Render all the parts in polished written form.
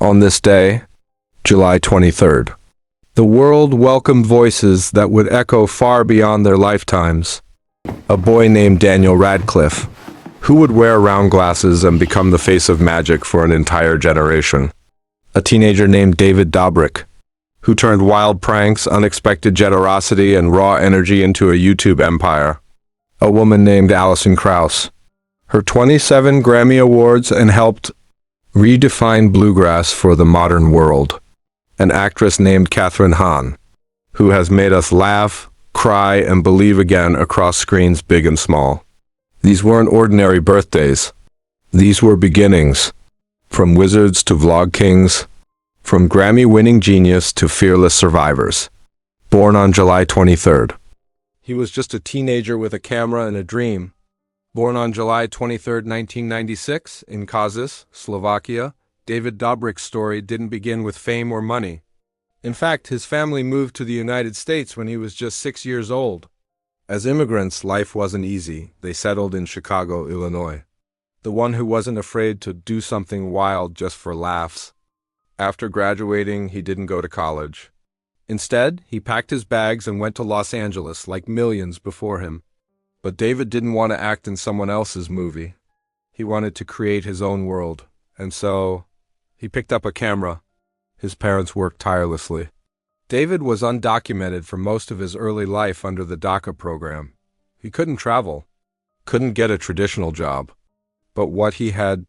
On this day, July 23rd, the world welcomed voices that would echo far beyond their lifetimes. A boy named Daniel Radcliffe, who would wear round glasses and become the face of magic for an entire generation. A teenager named David Dobrik, who turned wild pranks, unexpected generosity, and raw energy into a YouTube empire. A woman named Alison Krauss, her 27 Grammy Awards and helped redefine bluegrass for the modern world. An actress named Kathryn Hahn, who has made us laugh, cry, and believe again across screens big and small. These weren't ordinary birthdays. These were beginnings. From wizards to vlog kings, from Grammy-winning genius to fearless survivors. Born on July 23rd. He was just a teenager with a camera and a dream. Born on July 23, 1996, in Kazis, Slovakia, David Dobrik's story didn't begin with fame or money. In fact, his family moved to the United States when he was just 6 years old. As immigrants, life wasn't easy. They settled in Chicago, Illinois. The one who wasn't afraid to do something wild just for laughs. After graduating, he didn't go to college. Instead, he packed his bags and went to Los Angeles like millions before him. But David didn't want to act in someone else's movie. He wanted to create his own world, and so he picked up a camera. His parents worked tirelessly. David was undocumented for most of his early life under the DACA program. He couldn't travel, couldn't get a traditional job. But what he had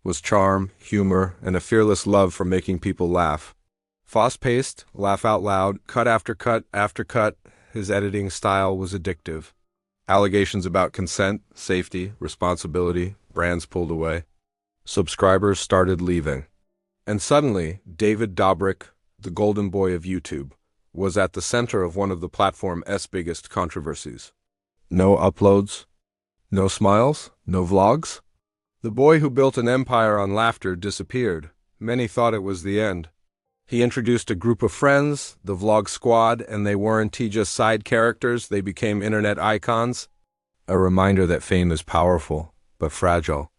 was charm, humor, and a fearless love for making people laugh. Fast-paced, laugh out loud, cut after cut after cut, his editing style was addictive. Allegations about consent, safety, responsibility, brands pulled away. Subscribers started leaving. And suddenly, David Dobrik, the golden boy of YouTube, was at the center of one of the platform's biggest controversies. No uploads, no smiles, no vlogs. The boy who built an empire on laughter disappeared. Many thought it was the end. He introduced a group of friends, the Vlog Squad, and they weren't just side characters, they became internet icons. A reminder that fame is powerful, but fragile.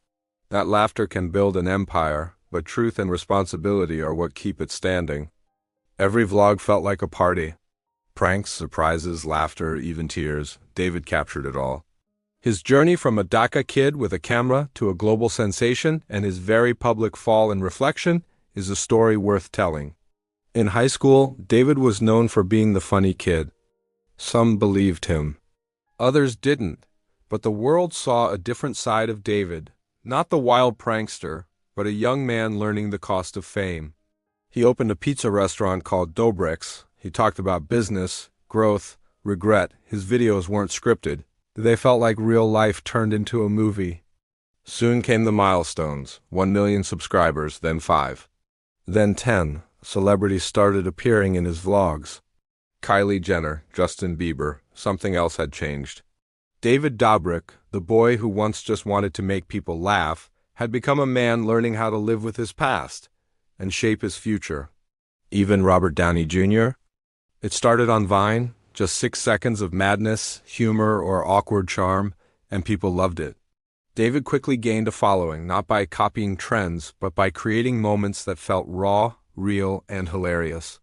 That laughter can build an empire, but truth and responsibility are what keep it standing. Every vlog felt like a party. Pranks, surprises, laughter, even tears. David captured it all. His journey from a DACA kid with a camera to a global sensation and his very public fall and reflection is a story worth telling. In high school, David was known for being the funny kid. Some believed him. Others didn't. But the world saw a different side of David. Not the wild prankster, but a young man learning the cost of fame. He opened a pizza restaurant called Dobrik's. He talked about business, growth, regret. His videos weren't scripted. They felt like real life turned into a movie. Soon came the milestones. 1 million subscribers, then 5. Then 10. Celebrities started appearing in his vlogs. Kylie Jenner, Justin Bieber. Something else had changed. David Dobrik, the boy who once just wanted to make people laugh, had become a man learning how to live with his past and shape his future. Even Robert Downey Jr. It started on Vine, just 6 seconds of madness, humor, or awkward charm, and people loved it. David quickly gained a following, not by copying trends, but by creating moments that felt raw, real, and hilarious.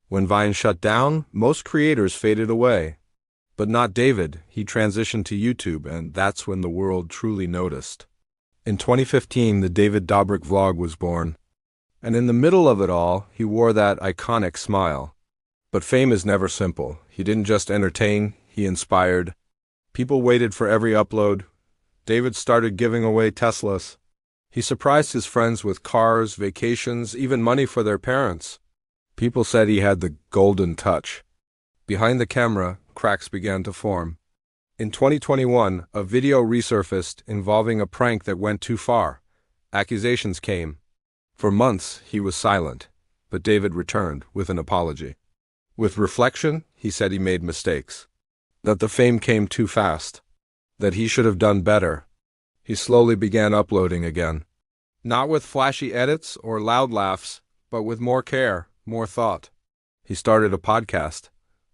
When Vine shut down, most creators faded away. But not David. He transitioned to YouTube, and that's when the world truly noticed. In 2015, the David Dobrik vlog was born. And in the middle of it all, he wore that iconic smile. But fame is never simple. He didn't just entertain, he inspired. People waited for every upload. David started giving away Teslas. He surprised his friends with cars, vacations, even money for their parents. People said he had the golden touch. Behind the camera, cracks began to form. In 2021, a video resurfaced involving a prank that went too far. Accusations came. For months, he was silent, but David returned with an apology. With reflection, he said he made mistakes. That the fame came too fast. That he should have done better. He slowly began uploading again. Not with flashy edits or loud laughs, but with more care, more thought. He started a podcast,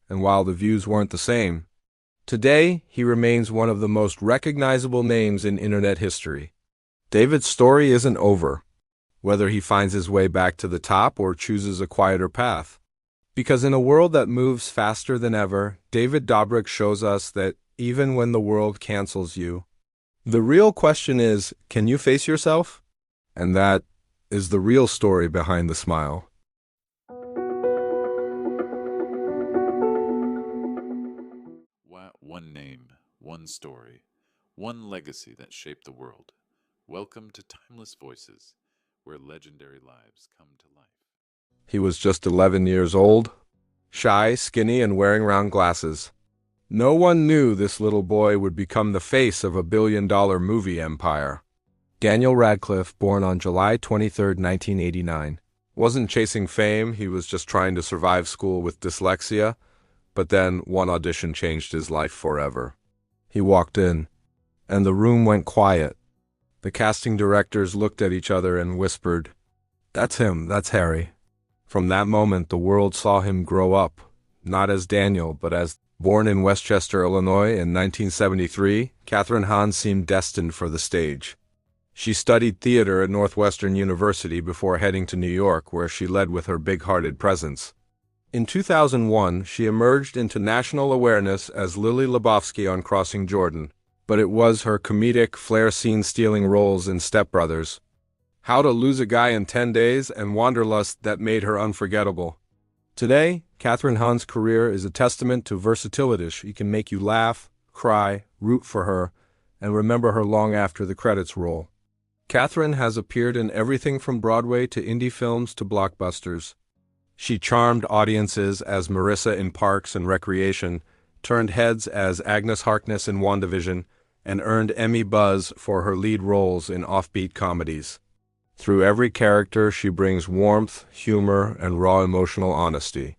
and while the views weren't the same, today he remains one of the most recognizable names in internet history. David's story isn't over. whether he finds his way back to the top or chooses a quieter path. Because in a world that moves faster than ever, David Dobrik shows us that even when the world cancels you, the real question is, can you face yourself? And that is the real story behind the smile. One name, one story, one legacy that shaped the world. Welcome to Timeless Voices, where legendary lives come to life. He was just 11 years old, shy, skinny, and wearing round glasses. No one knew this little boy would become the face of a billion-dollar movie empire. Daniel Radcliffe, born on July 23, 1989, wasn't chasing fame, he was just trying to survive school with dyslexia. But then one audition changed his life forever. He walked in, and the room went quiet. The casting directors looked at each other and whispered, "That's him, that's Harry." From that moment, the world saw him grow up, not as Daniel, but as born in Westchester, Illinois in 1973, Kathryn Hahn seemed destined for the stage. She studied theater at Northwestern University before heading to New York, where she led with her big-hearted presence. In 2001, she emerged into national awareness as Lily Lebowski on Crossing Jordan, but it was her comedic, flair-scene-stealing roles in Step Brothers, How to Lose a Guy in 10 Days, and Wanderlust that made her unforgettable. Today, Kathryn Hahn's career is a testament to versatility. She can make you laugh, cry, root for her, and remember her long after the credits roll. Kathryn has appeared in everything from Broadway to indie films to blockbusters. She charmed audiences as Marissa in Parks and Recreation, turned heads as Agnes Harkness in WandaVision, and earned Emmy buzz for her lead roles in offbeat comedies. Through every character, she brings warmth, humor, and raw emotional honesty.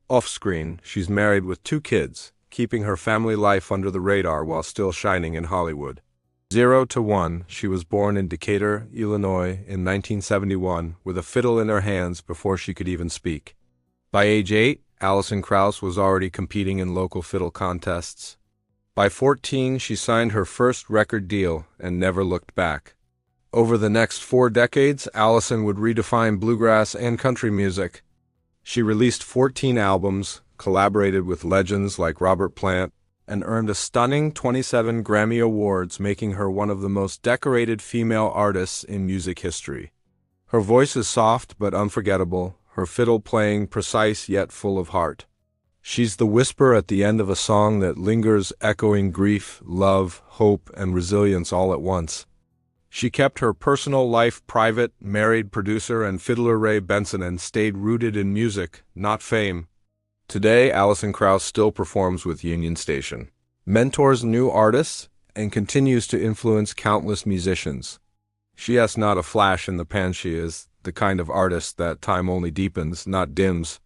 Off-screen, she's married with 2 kids, keeping her family life under the radar while still shining in Hollywood. 0 to 1, she was born in Decatur, Illinois in 1971 with a fiddle in her hands before she could even speak. By age 8, Alison Krauss was already competing in local fiddle contests. By 14, she signed her first record deal and never looked back. Over the next 4 decades, Alison would redefine bluegrass and country music. She released 14 albums, collaborated with legends like Robert Plant, and earned a stunning 27 Grammy Awards, making her one of the most decorated female artists in music history. Her voice is soft but unforgettable, her fiddle playing precise yet full of heart. She's the whisper at the end of a song that lingers, echoing grief, love, hope, and resilience all at once. She kept her personal life private, married producer and fiddler Ray Benson, and stayed rooted in music, not fame. Today, Alison Krauss still performs with Union Station, mentors new artists, and continues to influence countless musicians. She has not a flash in the pan. She is the kind of artist that time only deepens, not dims.